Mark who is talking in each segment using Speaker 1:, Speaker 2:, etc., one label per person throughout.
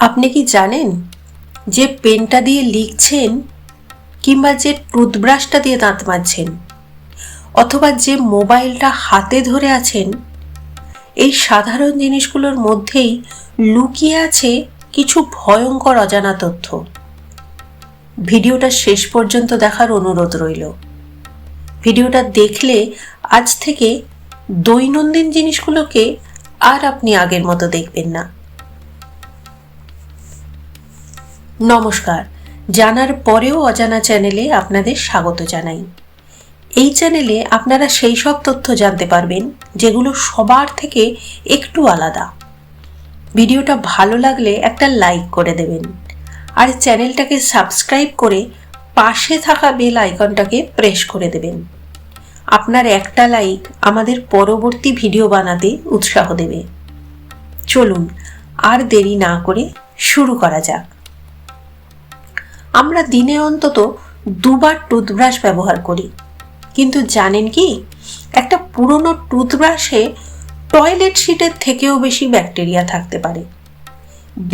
Speaker 1: আপনি কি জানেন যে পেনটা দিয়ে লিখছেন কিংবা যে টুথব্রাশটা দিয়ে দাঁত মাজছেন অথবা যে মোবাইলটা হাতে ধরে আছেন, এই সাধারণ জিনিসগুলোর মধ্যেই লুকিয়ে আছে কিছু ভয়ঙ্কর অজানা তথ্য। ভিডিওটা শেষ পর্যন্ত দেখার অনুরোধ রইল। ভিডিওটা দেখলে আজ থেকে দৈনন্দিন জিনিসগুলোকে আর আপনি আগের মতো দেখবেন না। নমস্কার, জানার পরেও অজানা চ্যানেলে আপনাদের স্বাগত জানাই। এই চ্যানেলে আপনারা সেই সব তথ্য জানতে পারবেন যেগুলো সবার থেকে একটু আলাদা। ভিডিওটা ভালো লাগলে একটা লাইক করে দেবেন আর চ্যানেলটাকে সাবস্ক্রাইব করে পাশে থাকা বেল আইকনটাকে প্রেস করে দেবেন। আপনার একটা লাইক আমাদের পরবর্তী ভিডিও বানাতে উৎসাহ দেবে। চলুন আর দেরি না করে শুরু করা যাক। আমরা দিনে অন্তত দুবার টুথব্রাশ ব্যবহার করি, কিন্তু জানেন কি, একটা পুরনো টুথব্রাশে টয়লেট সিটের থেকেও বেশি ব্যাকটেরিয়া থাকতে পারে,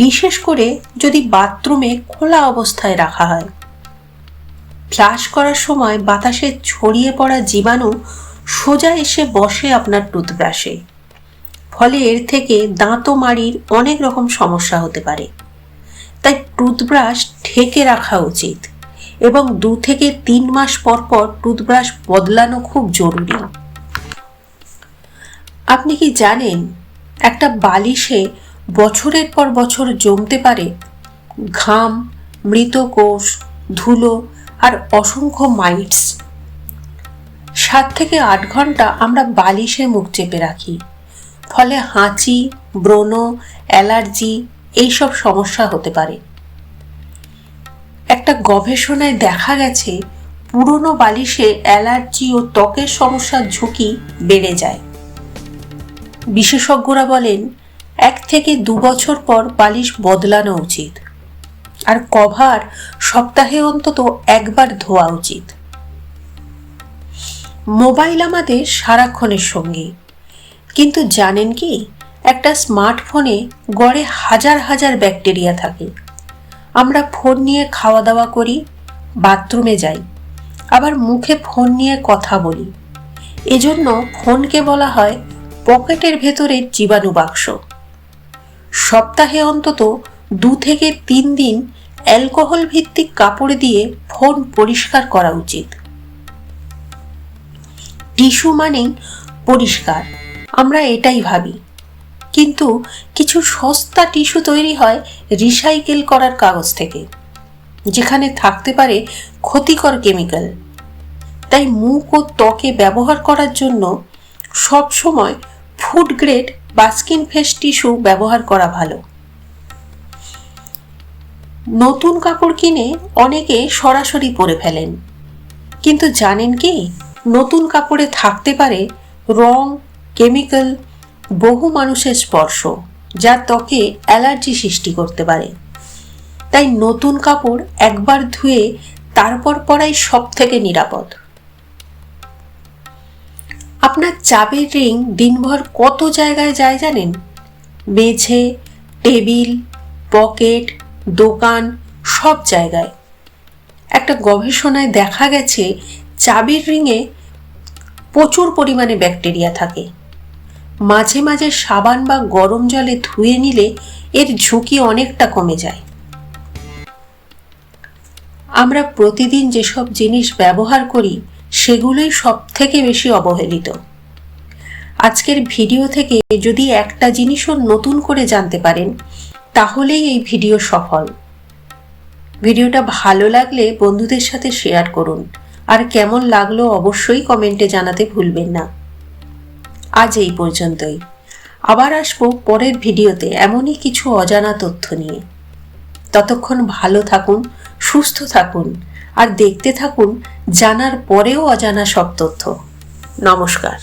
Speaker 1: বিশেষ করে যদি বাথরুমে খোলা অবস্থায় রাখা হয়। ফ্লাশ করার সময় বাতাসে ছড়িয়ে পড়া জীবাণু সোজা এসে বসে আপনার টুথব্রাশে, ফলে এর থেকে দাঁত ও মাড়ির অনেক রকম সমস্যা হতে পারে। তাই টুথব্রাশ ঢেকে রাখা উচিত এবং 2 থেকে 3 মাস পর পর টুথব্রাশ বদলানো খুব জরুরি। আপনি কি জানেন, একটা বালিশে বছরের পর বছর জমতে পারে ঘাম, মৃত কোষ, ধুলো আর অসংখ্য মাইটস। 7 থেকে 8 ঘন্টা আমরা বালিশে মুখ চেপে রাখি, ফলে হাঁচি, ব্রণ, অ্যালার্জি এইসব সমস্যা হতে পারে। একটা গবেষণায় দেখা গেছে পুরনো বালিশে অ্যালার্জি ও ত্বকের সমস্যার ঝুঁকি বেড়ে যায়। বিশেষজ্ঞরা বলেন 1 থেকে 2 বছর পর বালিশ বদলানো উচিত আর কভার সপ্তাহে অন্তত একবার ধোয়া উচিত। মোবাইল আমাদের সারাক্ষণের সঙ্গী, কিন্তু জানেন কি, একটা স্মার্টফোনে গড়ে হাজার হাজার ব্যাকটেরিয়া থাকে। আমরা ফোন নিয়ে খাওয়া দাওয়া করি, বাথরুমে যাই, আবার মুখে ফোন নিয়ে কথা বলি। এজন্য ফোনকে বলা হয় পকেটের ভেতরের জীবাণু বাক্স। সপ্তাহে অন্তত 2 থেকে 3 দিন অ্যালকোহল ভিত্তিক কাপড় দিয়ে ফোন পরিষ্কার করা উচিত। টিস্যু মানেই পরিষ্কার, আমরা এটাই ভাবি, কিন্তু কিছু সস্তা টিস্যু তৈরি হয় রিসাইকেল করার কাগজ থেকে, যেখানে থাকতে পারে ক্ষতিকর কেমিক্যাল। তাই মুখ ও ত্বকে ব্যবহার করার জন্য সবসময় ফুড গ্রেড বা স্কিন ফেস টিস্যু ব্যবহার করা ভালো। নতুন কাপড় কিনে অনেকে সরাসরি পরে ফেলেন, কিন্তু জানেন কি, নতুন কাপড়ে থাকতে পারে রং, কেমিক্যাল, বহু মানুষের স্পর্শ, যা ত্বকে অ্যালার্জি সৃষ্টি করতে পারে। তাই নতুন কাপড় একবার ধুয়ে তারপর পরাই সব থেকে নিরাপদ। আপনার চাবির রিং দিনভর কত জায়গায় যায় জানেন? মেঝে, টেবিল, পকেট, দোকান, সব জায়গায়। একটা গবেষণায় দেখা গেছে চাবির রিংয়ে প্রচুর পরিমাণে ব্যাকটেরিয়া থাকে। মাঝে মাঝে সাবান বা গরম জলে ধুয়ে নিলে এর ঝুঁকি অনেকটা কমে যায়। আমরা প্রতিদিন যেসব জিনিস ব্যবহার করি সেগুলোই সব থেকে বেশি অবহেলিত। আজকের ভিডিও থেকে যদি একটা জিনিসও নতুন করে জানতে পারেন, তাহলেই এই ভিডিও সফল। ভিডিওটা ভালো লাগলে বন্ধুদের সাথে শেয়ার করুন, আর কেমন লাগলো অবশ্যই কমেন্টে জানাতে ভুলবেন না। আজ এই পর্যন্তই। আবার আসবো পরের ভিডিওতে এমনই কিছু অজানা তথ্য নিয়ে। ততক্ষণ ভালো থাকুন, সুস্থ থাকুন আর দেখতে থাকুন জানার পরেও অজানা সব তথ্য। নমস্কার।